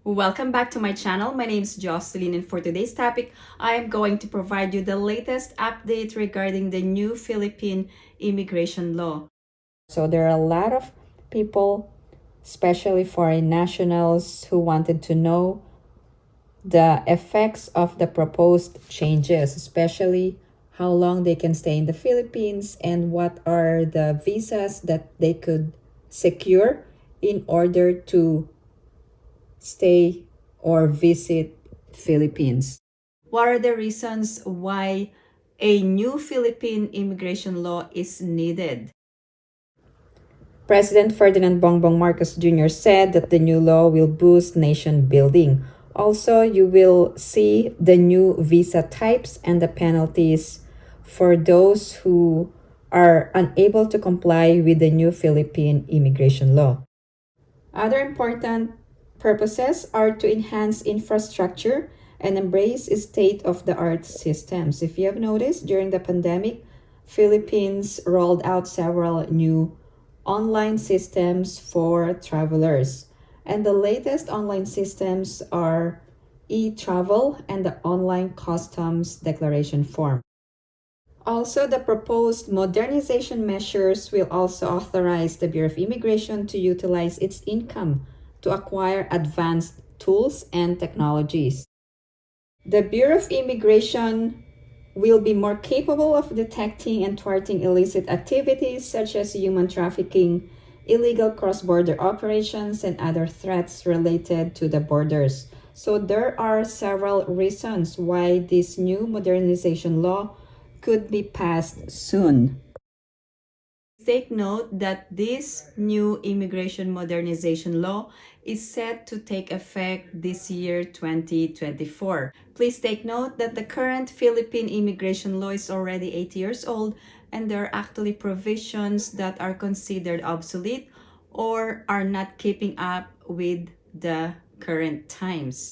Welcome back to my channel. My name is Jocelyn, and for today's topic, I am going to provide you the latest update regarding the new Philippine immigration law. So there are a lot of people, especially foreign nationals, who wanted to know the effects of the proposed changes, especially how long they can stay in the Philippines and what are the visas that they could secure in order to stay or visit Philippines. What are the reasons why a new Philippine immigration law is needed? President Ferdinand Bongbong Marcos Jr. said that the new law will boost nation building. Also, you will see the new visa types and the penalties for those who are unable to comply with the new Philippine immigration law. Other important purposes are to enhance infrastructure and embrace state-of-the-art systems. If you have noticed, during the pandemic, Philippines rolled out several new online systems for travelers. And the latest online systems are e-travel and the online customs declaration form. Also, the proposed modernization measures will also authorize the Bureau of Immigration to utilize its income to acquire advanced tools and technologies. The Bureau of Immigration will be more capable of detecting and thwarting illicit activities such as human trafficking, illegal cross-border operations, and other threats related to the borders. So there are several reasons why this new modernization law could be passed soon. Take note that this new immigration modernization law is set to take effect this year 2024. Please take note that the current Philippine immigration law is already 8 years old, and there are actually provisions that are considered obsolete or are not keeping up with the current times.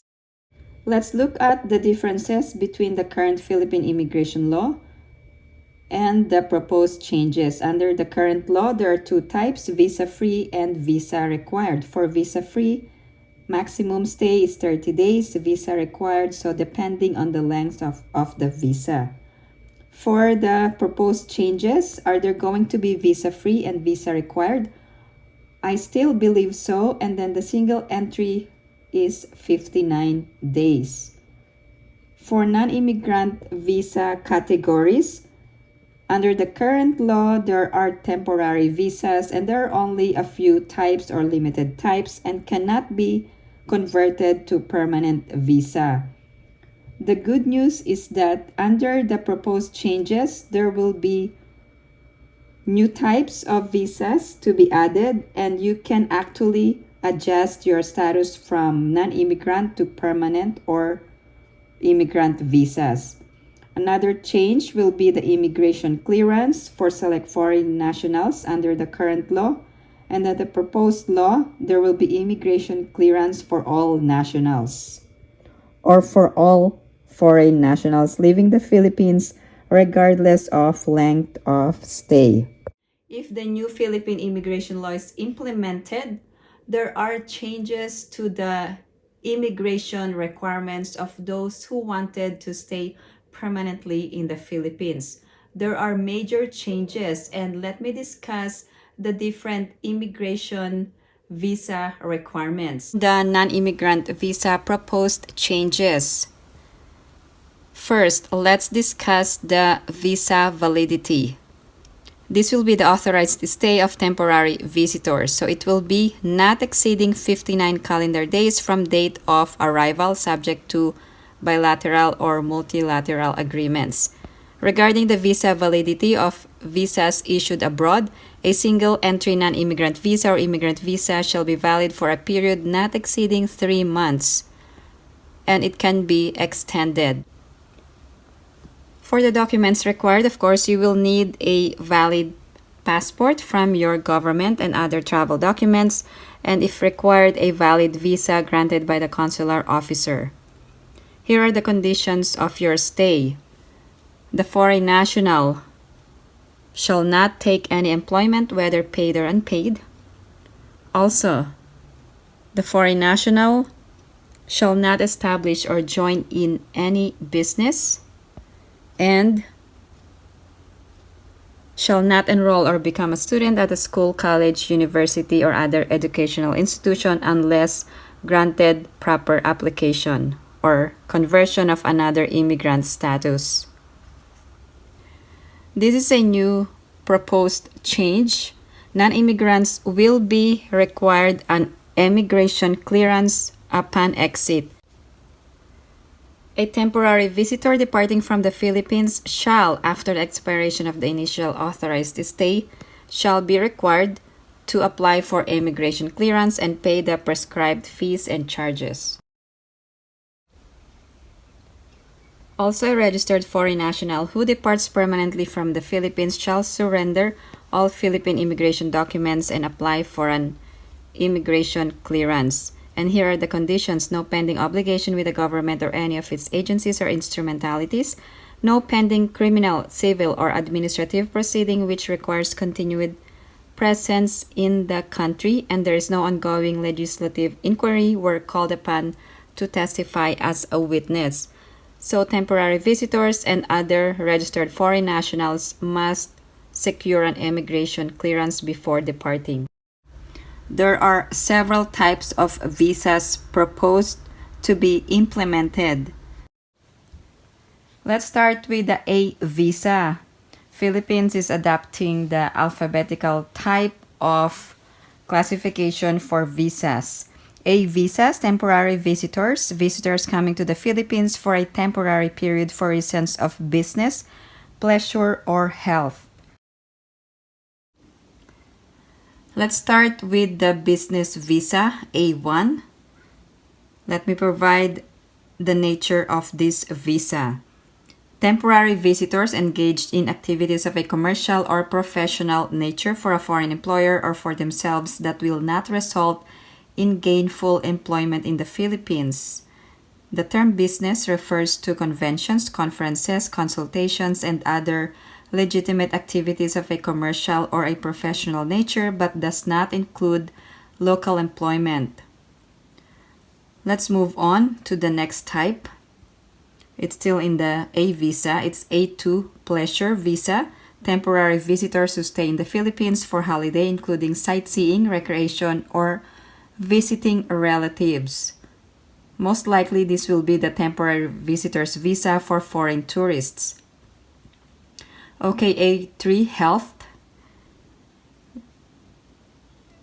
Let's look at the differences between the current Philippine immigration law and the proposed changes. Under the current law, there are two types, visa-free and visa-required. For visa-free, maximum stay is 30 days, visa required, so depending on the length of the visa. For the proposed changes, are there going to be visa-free and visa-required? I still believe so, and then the single entry is 59 days. For non-immigrant visa categories, under the current law, there are temporary visas and there are only a few types or limited types and cannot be converted to permanent visa. The good news is that under the proposed changes, there will be new types of visas to be added and you can actually adjust your status from non-immigrant to permanent or immigrant visas. Another change will be the immigration clearance for select foreign nationals under the current law, and under the proposed law, there will be immigration clearance for all nationals, or for all foreign nationals leaving the Philippines regardless of length of stay. If the new Philippine immigration law is implemented, there are changes to the immigration requirements of those who wanted to stay permanently in the Philippines. There are major changes, and let me discuss the different immigration visa requirements. The non-immigrant visa proposed changes. First, let's discuss the visa validity. This will be the authorized stay of temporary visitors. So it will be not exceeding 59 calendar days from date of arrival, subject to bilateral or multilateral agreements. Regarding the visa validity of visas issued abroad, a single entry non-immigrant visa or immigrant visa shall be valid for a period not exceeding 3 months, and it can be extended. For the documents required, of course, you will need a valid passport from your government and other travel documents, and if required, a valid visa granted by the consular officer. Here are the conditions of your stay. The foreign national shall not take any employment, whether paid or unpaid. Also, the foreign national shall not establish or join in any business, and shall not enroll or become a student at a school, college, university, or other educational institution unless granted proper application or conversion of another immigrant status. This is a new proposed change. Non-immigrants will be required an immigration clearance upon exit. A temporary visitor departing from the Philippines shall, after the expiration of the initial authorized stay, shall be required to apply for immigration clearance and pay the prescribed fees and charges. Also, a registered foreign national who departs permanently from the Philippines shall surrender all Philippine immigration documents and apply for an immigration clearance. And here are the conditions: no pending obligation with the government or any of its agencies or instrumentalities, no pending criminal, civil, or administrative proceeding which requires continued presence in the country, and there is no ongoing legislative inquiry where called upon to testify as a witness. So temporary visitors and other registered foreign nationals must secure an immigration clearance before departing. There are several types of visas proposed to be implemented. Let's start with the A visa. Philippines is adopting the alphabetical type of classification for visas. A visas, temporary visitors, visitors coming to the Philippines for a temporary period for reasons of business, pleasure, or health. Let's start with the business visa, A1. Let me provide the nature of this visa. Temporary visitors engaged in activities of a commercial or professional nature for a foreign employer or for themselves that will not result in gainful employment in the Philippines. The term business refers to conventions, conferences, consultations, and other legitimate activities of a commercial or a professional nature, but does not include local employment. Let's move on to the next type. It's still in the A visa. It's A2 pleasure visa. Temporary visitors who stay in the Philippines for holiday, including sightseeing, recreation, or visiting relatives. Most likely, this will be the temporary visitors visa for foreign tourists. Okay, A3 health.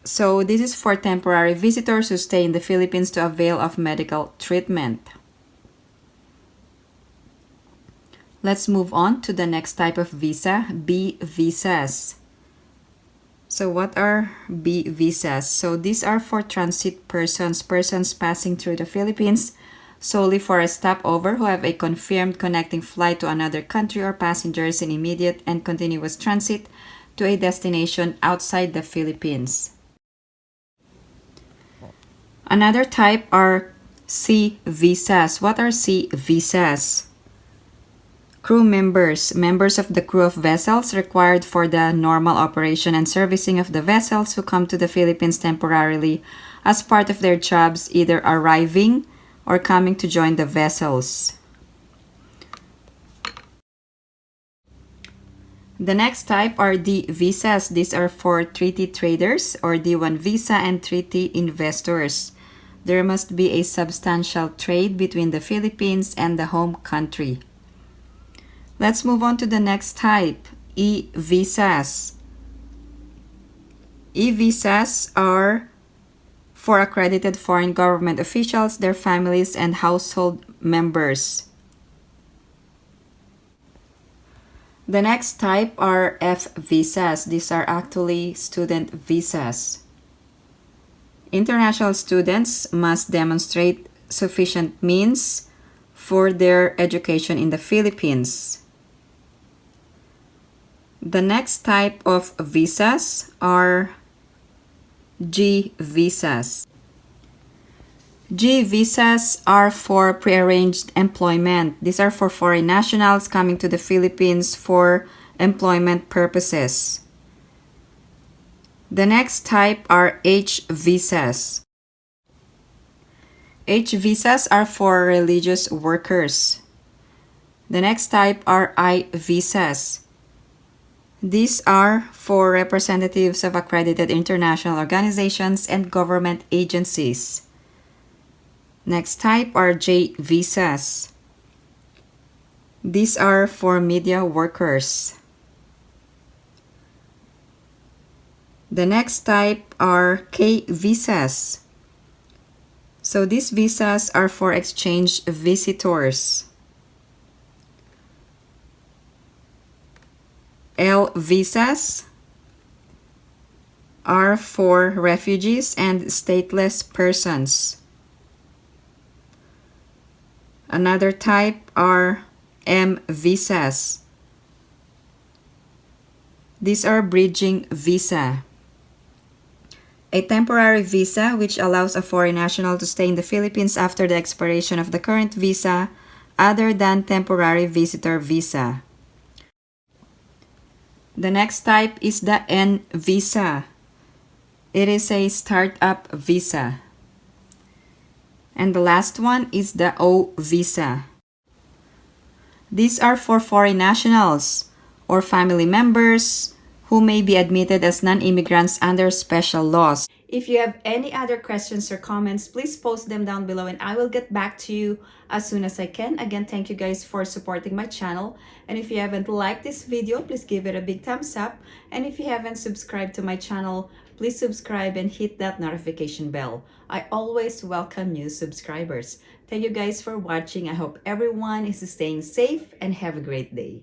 So this is for temporary visitors who stay in the Philippines to avail of medical treatment. Let's move on to the next type of visa, B visas. So what are B visas? So these are for transit persons passing through the Philippines solely for a stopover who have a confirmed connecting flight to another country, or passengers in immediate and continuous transit to a destination outside the Philippines. Another type are C visas. What are C visas? Crew members, members of the crew of vessels required for the normal operation and servicing of the vessels who come to the Philippines temporarily as part of their jobs, either arriving or coming to join the vessels. The next type are D visas. These are for treaty traders or D1 visa and treaty investors. There must be a substantial trade between the Philippines and the home country. Let's move on to the next type, E visas. E visas are for accredited foreign government officials, their families, and household members. The next type are F visas. These are actually student visas. International students must demonstrate sufficient means for their education in the Philippines. The next type of visas are G visas. G visas are for prearranged employment. These are for foreign nationals coming to the Philippines for employment purposes. The next type are H visas. H visas are for religious workers. The next type are I visas. These are for representatives of accredited international organizations and government agencies. Next type are J visas. These are for media workers. The next type are K visas. So these visas are for exchange visitors. L visas are for refugees and stateless persons. Another type are M visas. These are bridging visa. A temporary visa which allows a foreign national to stay in the Philippines after the expiration of the current visa, other than temporary visitor visa. The next type is the N visa. It is a startup visa. And the last one is the O visa. These are for foreign nationals or family members who may be admitted as non-immigrants under special laws. If you have any other questions or comments, please post them down below and I will get back to you as soon as I can. Again, thank you guys for supporting my channel. And if you haven't liked this video, please give it a big thumbs up. And if you haven't subscribed to my channel, please subscribe and hit that notification bell. I always welcome new subscribers. Thank you guys for watching. I hope everyone is staying safe and have a great day.